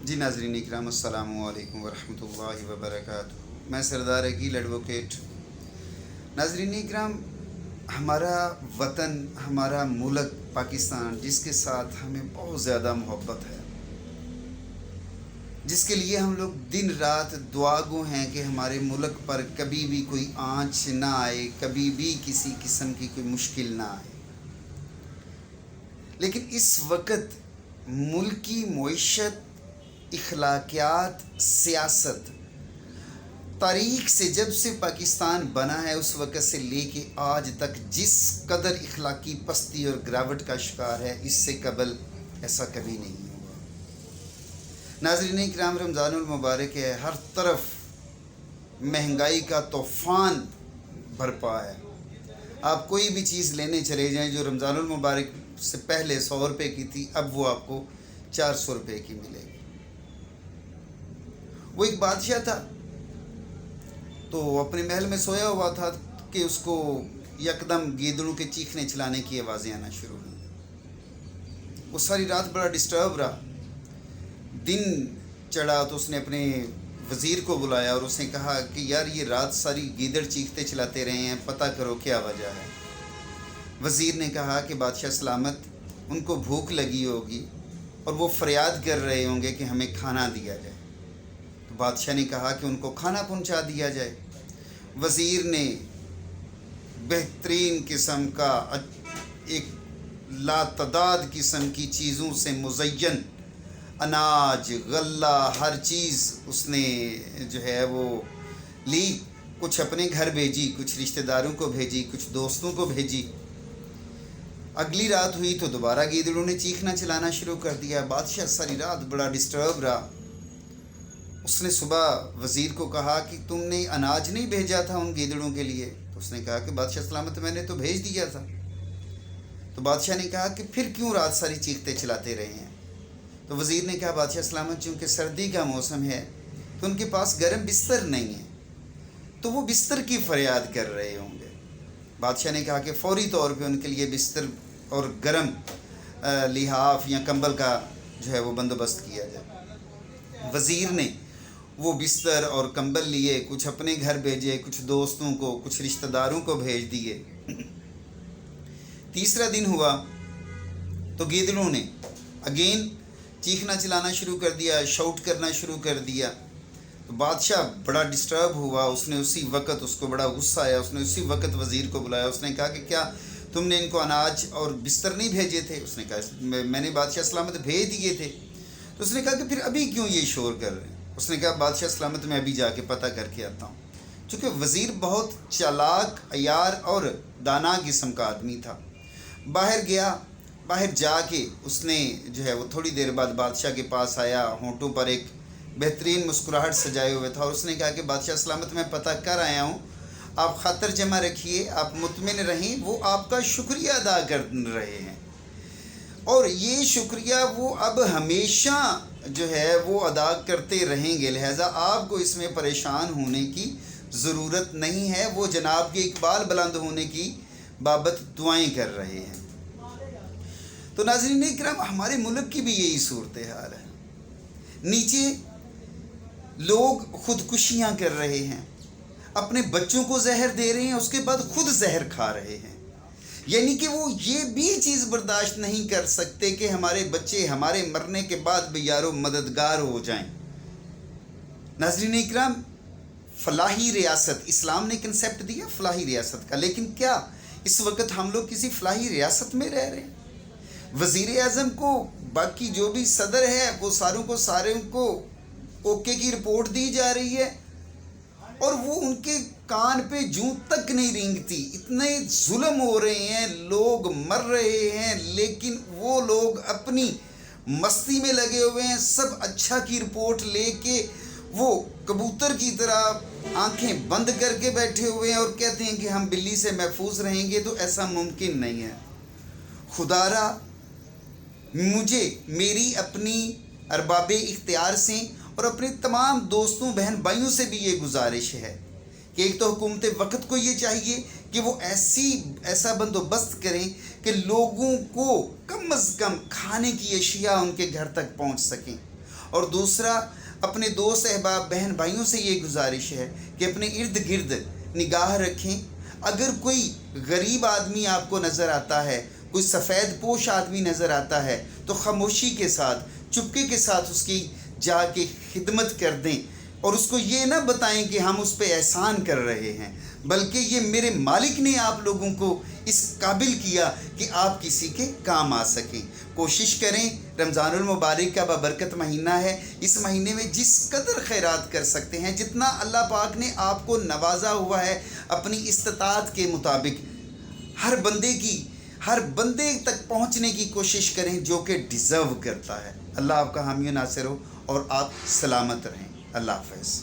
جی ناظرین اکرام السلام علیکم ورحمۃ اللہ وبرکاتہ۔ میں سردار عقیل ایڈوکیٹ۔ ناظرین اکرام، ہمارا وطن، ہمارا ملک پاکستان، جس کے ساتھ ہمیں بہت زیادہ محبت ہے، جس کے لیے ہم لوگ دن رات دعا گو ہیں کہ ہمارے ملک پر کبھی بھی کوئی آنچ نہ آئے، کبھی بھی کسی قسم کی کوئی مشکل نہ آئے۔ لیکن اس وقت ملکی معیشت، اخلاقیات، سیاست، تاریخ سے جب سے پاکستان بنا ہے اس وقت سے لے کے آج تک جس قدر اخلاقی پستی اور گراوٹ کا شکار ہے، اس سے قبل ایسا کبھی نہیں ہوا۔ ناظرین اکرام، رمضان المبارک ہے، ہر طرف مہنگائی کا طوفان برپا ہے۔ آپ کوئی بھی چیز لینے چلے جائیں جو رمضان المبارک سے پہلے 100 روپے کی تھی، اب وہ آپ کو 400 روپے کی ملے گی۔ وہ ایک بادشاہ تھا، تو اپنے محل میں سویا ہوا تھا کہ اس کو یکدم گیدڑوں کے چیخنے چلانے کی آوازیں آنا شروع ہوئیں۔ وہ ساری رات بڑا ڈسٹرب رہا۔ دن چڑھا تو اس نے اپنے وزیر کو بلایا اور اس نے کہا کہ یار یہ رات ساری گیدڑ چیختے چلاتے رہے ہیں، پتہ کرو کیا وجہ ہے۔ وزیر نے کہا کہ بادشاہ سلامت، ان کو بھوک لگی ہوگی اور وہ فریاد کر رہے ہوں گے کہ ہمیں کھانا دیا جائے۔ تو بادشاہ نے کہا کہ ان کو کھانا پہنچا دیا جائے۔ وزیر نے بہترین قسم کا ایک لاتعداد قسم کی چیزوں سے مزین اناج، غلہ، ہر چیز اس نے جو ہے وہ لی۔ کچھ اپنے گھر بھیجی، کچھ رشتہ داروں کو بھیجی، کچھ دوستوں کو بھیجی۔ اگلی رات ہوئی تو دوبارہ گیدڑوں نے چیخنا چلانا شروع کر دیا۔ بادشاہ ساری رات بڑا ڈسٹرب رہا۔ اس نے صبح وزیر کو کہا کہ تم نے اناج نہیں بھیجا تھا ان گیدڑوں کے لیے؟ تو اس نے کہا کہ بادشاہ سلامت، میں نے تو بھیج دیا تھا۔ تو بادشاہ نے کہا کہ پھر کیوں رات ساری چیختے چلاتے رہے ہیں؟ تو وزیر نے کہا بادشاہ سلامت، چونکہ سردی کا موسم ہے تو ان کے پاس گرم بستر نہیں ہے، تو وہ بستر کی فریاد کر رہے ہوں گے۔ بادشاہ نے کہا کہ فوری طور پہ ان کے لیے بستر اور گرم لحاف یا کمبل کا جو ہے وہ بندوبست کیا جائے۔ وزیر نے وہ بستر اور کمبل لیے، کچھ اپنے گھر بھیجے، کچھ دوستوں کو، کچھ رشتہ داروں کو بھیج دیے۔ تیسرا دن ہوا تو گیدڑوں نے اگین چیخنا چلانا شروع کر دیا، شاؤٹ کرنا شروع کر دیا۔ تو بادشاہ بڑا ڈسٹرب ہوا۔ اس نے اسی وقت، اس کو بڑا غصہ آیا، اس نے اسی وقت وزیر کو بلایا۔ اس نے کہا کہ کیا تم نے ان کو اناج اور بستر نہیں بھیجے تھے؟ اس نے کہا میں نے بادشاہ سلامت بھیج دیے تھے۔ تو اس نے کہا کہ پھر ابھی کیوں یہ شور کر رہے ہیں؟ اس نے کہا بادشاہ سلامت، میں ابھی جا کے پتہ کر کے آتا ہوں۔ چونکہ وزیر بہت چالاک، عیار اور دانا قسم کا آدمی تھا۔ باہر گیا، باہر جا کے اس نے جو ہے وہ تھوڑی دیر بعد بادشاہ کے پاس آیا، ہونٹوں پر ایک بہترین مسکراہٹ سجائے ہوئے تھا، اور اس نے کہا کہ بادشاہ سلامت، میں پتہ کر آیا ہوں، آپ خاطر جمع رکھیے، آپ مطمئن رہیں، وہ آپ کا شکریہ ادا کر رہے ہیں، اور یہ شکریہ وہ اب ہمیشہ جو ہے وہ ادا کرتے رہیں گے، لہٰذا آپ کو اس میں پریشان ہونے کی ضرورت نہیں ہے۔ وہ جناب کے اقبال بلند ہونے کی بابت دعائیں کر رہے ہیں۔ تو ناظرین اکرام، ہمارے ملک کی بھی یہی صورتحال ہے۔ نیچے لوگ خودکشیاں کر رہے ہیں، اپنے بچوں کو زہر دے رہے ہیں، اس کے بعد خود زہر کھا رہے ہیں۔ یعنی کہ وہ یہ بھی چیز برداشت نہیں کر سکتے کہ ہمارے بچے ہمارے مرنے کے بعد بھی یارو مددگار ہو جائیں۔ ناظرین اکرام، فلاحی ریاست، اسلام نے کنسیپٹ دیا فلاحی ریاست کا، لیکن کیا اس وقت ہم لوگ کسی فلاحی ریاست میں رہ رہے ہیں؟ وزیر اعظم کو، باقی جو بھی صدر ہے، وہ ساروں کو اوکے کی رپورٹ دی جا رہی ہے، اور وہ ان کے کان پہ جوں تک نہیں رینگتی۔ اتنے ظلم ہو رہے ہیں، لوگ مر رہے ہیں، لیکن وہ لوگ اپنی مستی میں لگے ہوئے ہیں، سب اچھا کی رپورٹ لے کے وہ کبوتر کی طرح آنکھیں بند کر کے بیٹھے ہوئے ہیں اور کہتے ہیں کہ ہم بلی سے محفوظ رہیں گے۔ تو ایسا ممکن نہیں ہے۔ خدا را، مجھے میری اپنی ارباب اختیار سے اور اپنے تمام دوستوں، بہن بھائیوں سے بھی یہ گزارش ہے کہ ایک تو حکومت وقت کو یہ چاہیے کہ وہ ایسا بندوبست کریں کہ لوگوں کو کم از کم کھانے کی اشیاء ان کے گھر تک پہنچ سکیں، اور دوسرا اپنے دوست احباب بہن بھائیوں سے یہ گزارش ہے کہ اپنے ارد گرد نگاہ رکھیں. اگر کوئی غریب آدمی آپ کو نظر آتا ہے، کوئی سفید پوش آدمی نظر آتا ہے، تو خاموشی کے ساتھ، چپکے کے ساتھ اس کی جا کے خدمت کر دیں، اور اس کو یہ نہ بتائیں کہ ہم اس پہ احسان کر رہے ہیں، بلکہ یہ میرے مالک نے آپ لوگوں کو اس قابل کیا کہ آپ کسی کے کام آ سکیں. کوشش کریں، رمضان المبارک کا بابرکت مہینہ ہے، اس مہینے میں جس قدر خیرات کر سکتے ہیں، جتنا اللہ پاک نے آپ کو نوازا ہوا ہے اپنی استطاعت کے مطابق، ہر بندے تک پہنچنے کی کوشش کریں جو کہ ڈیزرو کرتا ہے. اللہ آپ کا حامی و ناصر ہو اور آپ سلامت رہیں. اللہ حافظ.